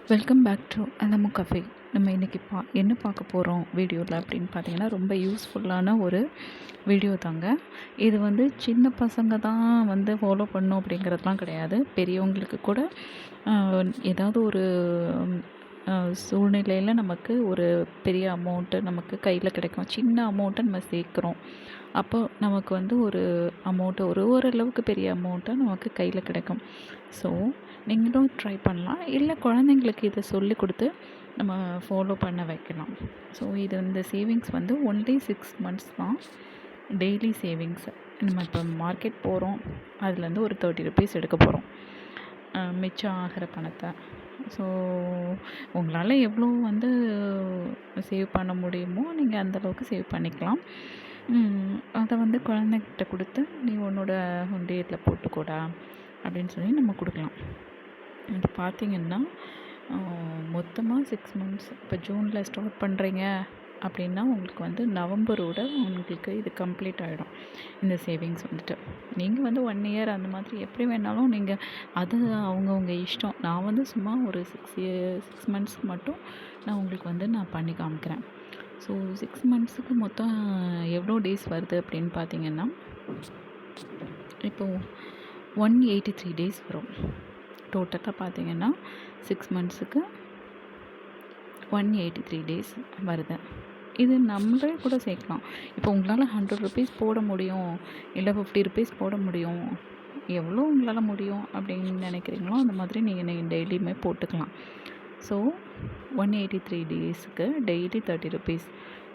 Welcome back to Alamu cafe. நம்ம இன்றைக்கி என்ன பார்க்க போகிறோம் வீடியோவில் அப்படின்னு பார்த்தீங்கன்னா, ரொம்ப யூஸ்ஃபுல்லான ஒரு வீடியோ தாங்க. இது சின்ன பசங்க தான் ஃபாலோ பண்ணணும் அப்படிங்கிறதுலாம் கிடையாது. பெரியவங்களுக்கு கூட ஏதாவது ஒரு சூழ்நிலையில் நமக்கு ஒரு பெரிய அமௌண்ட்டு நமக்கு கையில் கிடைக்கும். சின்ன அமௌண்ட்டை நம்ம சேர்க்குறோம். அப்போ நமக்கு ஒரு அமௌண்ட்டு ஓரளவுக்கு பெரிய அமௌண்ட்டாக நமக்கு கையில் கிடைக்கும். ஸோ நீங்களும் ட்ரை பண்ணலாம். இல்லை குழந்தைங்களுக்கு இதை சொல்லிக் கொடுத்து நம்ம ஃபாலோ பண்ண வைக்கலாம். ஸோ இது இந்த சேவிங்ஸ் ஒன்லி 6 மந்த்ஸ் தான். Daily savings. நம்ம இப்போ மார்க்கெட் போகிறோம், அதுலேருந்து ஒரு 30 ருபீஸ் எடுக்க போகிறோம் மிச்சம் ஆகிற பணத்தை. ஸோ உங்களால் எவ்வளோ சேவ் பண்ண முடியுமோ நீங்கள் அந்தளவுக்கு சேவ் பண்ணிக்கலாம். அதை குழந்தைகிட்ட கொடுத்து நீ உன்னோட உண்டியலில் போட்டுக்கூடா அப்படின்னு சொல்லி நம்ம கொடுக்கலாம். இது பார்த்திங்கன்னா மொத்தமாக 6 மந்த்ஸ். இப்போ ஜூனில் ஸ்டார்ட் பண்ணுறீங்க அப்படின்னா உங்களுக்கு நவம்பரோட உங்களுக்கு இது கம்ப்ளீட் ஆகிடும். இந்த சேவிங்ஸ் நீங்கள் 1 இயர் அந்த மாதிரி எப்படி வேணாலும் நீங்கள் அது அவங்கவுங்க இஷ்டம். நான் சும்மா ஒரு 6 மந்த்ஸ் மட்டும் நான் உங்களுக்கு நான் பண்ணி காமிக்கிறேன். ஸோ 6 மந்த்ஸுக்கு மொத்தம் எவ்வளோ டேஸ் வருது அப்படின்னு பார்த்தீங்கன்னா, இப்போது 183 டேஸ் வரும். டோட்டலாக பார்த்தீங்கன்னா 6 மந்த்ஸுக்கு 183 டேஸ் வருது. இது நம்மளே கூட சேர்க்கலாம். இப்போ உங்களால் 100 ருபீஸ் போட முடியும், இல்லை 50 ருபீஸ் போட முடியும், எவ்வளோ உங்களால் முடியும் அப்படின்னு நினைக்கிறீங்களோ அந்த மாதிரி நீங்கள் டெய்லியுமே போட்டுக்கலாம். ஸோ 183 டேஸுக்கு டெய்லி 30 ருபீஸ்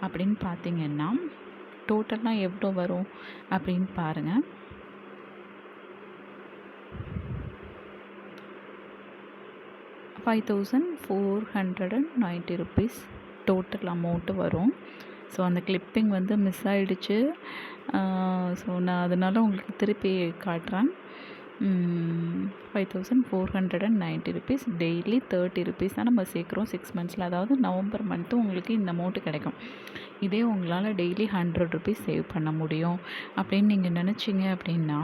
அப்படின்னு பார்த்தீங்கன்னா டோட்டலாக எவ்வளோ வரும் அப்படின்னு பாருங்கள். 5490 ருபீஸ் டோட்டல் அமௌண்ட்டு வரும். ஸோ அந்த கிளிப்பிங் மிஸ் ஆகிடுச்சு. ஸோ நான் அதனால் உங்களுக்கு திருப்பி காட்டுறேன். 5490 ருபீஸ் டெய்லி 30 ருபீஸ் தான் நம்ம சேர்க்குறோம் 6 மந்த்ஸில். அதாவது நவம்பர் மந்த்து உங்களுக்கு இந்த அமௌண்ட்டு கிடைக்கும். இதே உங்களால் டெய்லி 100 ருபீஸ் சேவ் பண்ண முடியும் அப்படின்னு நீங்கள் நினச்சிங்க அப்படின்னா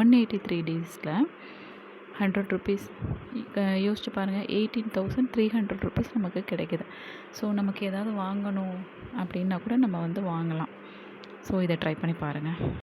183 டேஸில் 100 ருபீஸ் யோசிச்சு பாருங்கள். 18,300 ருபீஸ் நமக்கு கிடைக்குது. ஸோ நமக்கு ஏதாவது வாங்கணும் அப்படின்னா கூட நம்ம வாங்கலாம். ஸோ இதை ட்ரை பண்ணி பாருங்கள்.